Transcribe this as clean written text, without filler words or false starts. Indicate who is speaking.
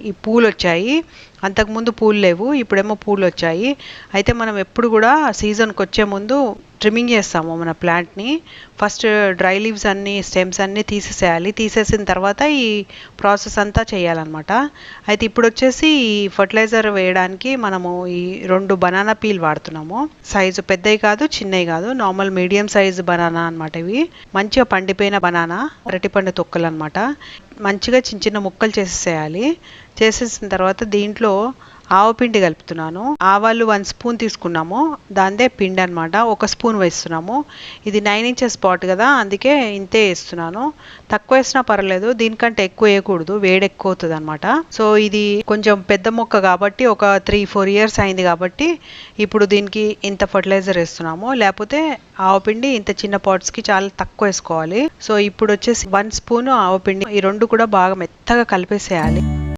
Speaker 1: ఈ పూలు వచ్చాయి. అంతకుముందు పూలు లేవు, ఇప్పుడేమో పూలు వచ్చాయి. అయితే మనం ఎప్పుడు కూడా సీజన్కి వచ్చే ముందు ట్రిమ్మింగ్ చేస్తాము మన ప్లాంట్ని. ఫస్ట్ డ్రై లీవ్స్ అన్నీ, స్టెమ్స్ అన్నీ తీసేసేయాలి. తీసేసిన తర్వాత ఈ ప్రాసెస్ అంతా చేయాలన్నమాట. అయితే ఇప్పుడు వచ్చేసి ఈ ఫర్టిలైజర్ వేయడానికి మనము ఈ 2 బనానా పీల్ వాడుతున్నాము. సైజు పెద్దవి కాదు, చిన్నవి కాదు, నార్మల్ మీడియం సైజు బనానా అనమాట. ఇవి మంచిగా పండిపోయిన బనానా, అరటిపండు తొక్కలు అనమాట. మంచిగా చిన్న చిన్న ముక్కలు చేసేసేయాలి. చేసేసిన తర్వాత దీంట్లో ఆవపిండి కలుపుతున్నాను. ఆవాలు 1 స్పూన్ తీసుకున్నాము, దాందే పిండి అనమాట. 1 స్పూన్ వేస్తున్నాము. ఇది 9 ఇంచెస్ పాట్ కదా, అందుకే ఇంతే వేస్తున్నాను. తక్కువ వేసినా పర్లేదు, దీనికంటే ఎక్కువ వేయకూడదు, వేడి ఎక్కువ అవుతుంది అనమాట. సో ఇది కొంచెం పెద్ద మొక్క కాబట్టి ఒక 3-4 ఇయర్స్ అయింది కాబట్టి ఇప్పుడు దీనికి ఇంత ఫర్టిలైజర్ వేస్తున్నాము. లేకపోతే ఆవపిండి ఇంత చిన్న పాట్స్కి చాలా తక్కువ వేసుకోవాలి. సో ఇప్పుడు వచ్చేసి 1 స్పూన్ ఆవపిండి, ఈ 2 కూడా బాగా మెత్తగా కలిపేసేయాలి.